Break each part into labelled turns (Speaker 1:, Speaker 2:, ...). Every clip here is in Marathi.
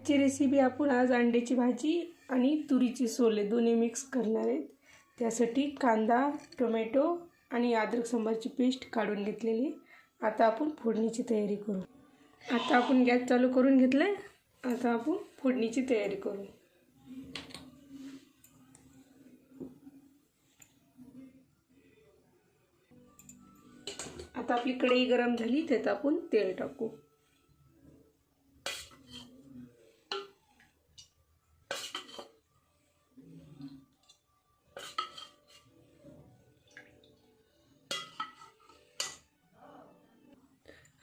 Speaker 1: आजची रेसिपी आपण आज अंड्याची भाजी आणि तुरीचे सोले दोन्ही मिक्स करणार आहेत। त्यासाठी कांदा, टोमॅटो आणि अद्रक सांबारची पेस्ट काढून घेतलेली। आता आपण फोडणीची तयारी करू। आता आपण गॅस चालू करून घेतले। आता आपण फोडणीची तयारी करू। आता आपली कढई गरम झाली, त्यात आपण तेल टाकू।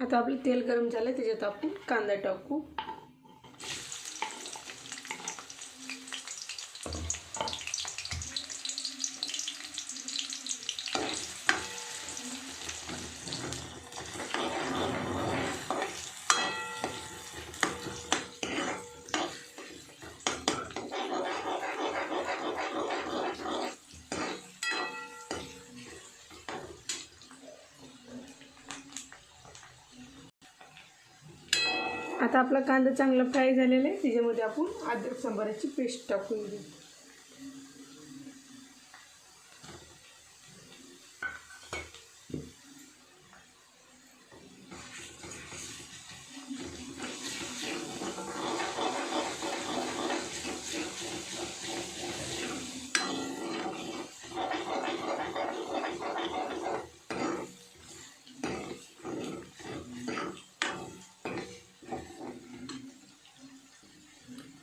Speaker 1: आता आपले तेल गरम झाले, त्याच्यात आपण कांदा टाकू। आता आपला कांदा चांगला फ्राय झालेला आहे, त्याच्यामध्ये आपण अद्रक सांबाराची पेस्ट टाकून घेऊ।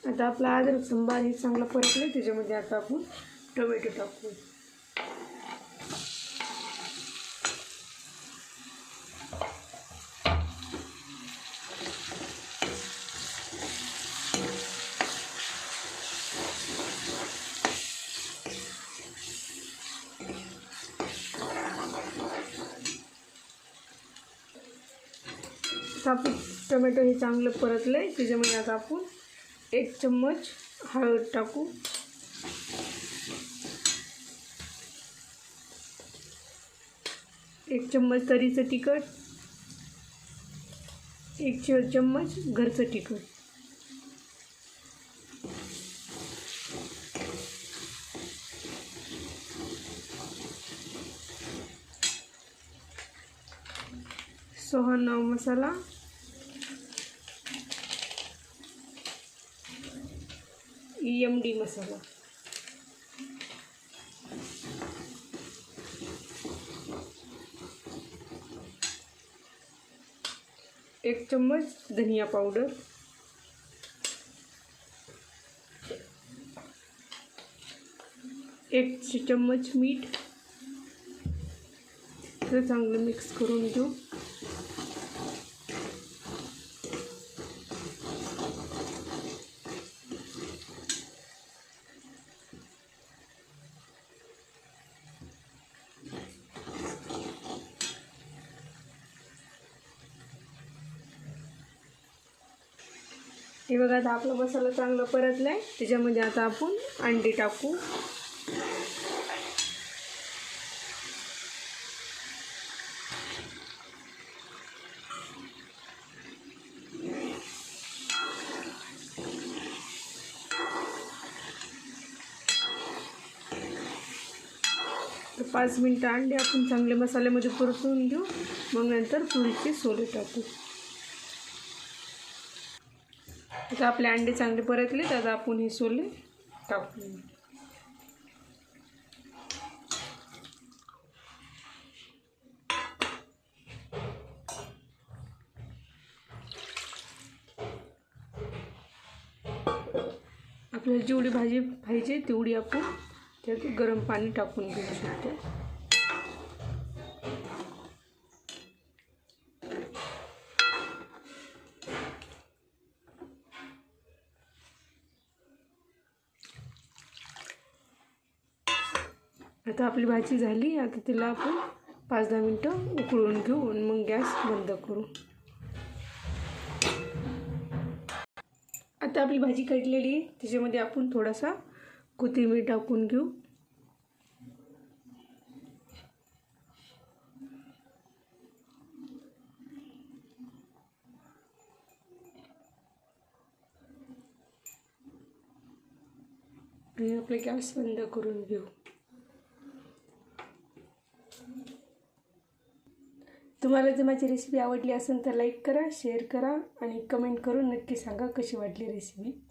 Speaker 1: आता आपला अद्रक सांबार हे चांगला परतले, त्याच्यामध्ये आता आपण टोमॅटो टाकू। आता आपण टोमॅटो हे चांगलं परतले, त्याच्यामध्ये आता आपण 1 चम्मच हळद टाकू। 1 चम्मच तरीचं तिखट, 1 चम्मच घरचं तिखट, सोहाना मसाला, EMD मसाला, एक चम्मच धनिया पावडर, 1 चम्मच मीठ। हे चांगलं मिक्स करून घेऊ। हे बघा, आता आपला मसाला चांगला परतला आहे, त्याच्यामध्ये आता आपण अंडी टाकू। तर 5 मिनिटं अंडे आपण चांगले मसाल्यामध्ये परतून घेऊ, मग नंतर तुरीचे सोले टाकू। आता आपले अंडे चांगले परतले, तर आता आपण हे सोले टाकू। आपल्याला जेवढी भाजी पाहिजे तेवढी आपण त्यात गरम पाणी टाकून घेऊ शकतो। आता आपली भाजी झाली, आता तिला आपण 5-10 मिनिटं उकळून घेऊ आणि मग गॅस बंद करू। आता आपली भाजी कढलेली आहे, त्याच्यामध्ये आपण थोडासा कोथिंबीर टाकून घेऊ। आणि आपले गॅस बंद करून घेऊ. तुम्हाला जर माझी रेसिपी आवडली असेल तर लाईक करा, शेअर करा आणि कमेंट करून नक्की सांगा कशी वाटली रेसिपी.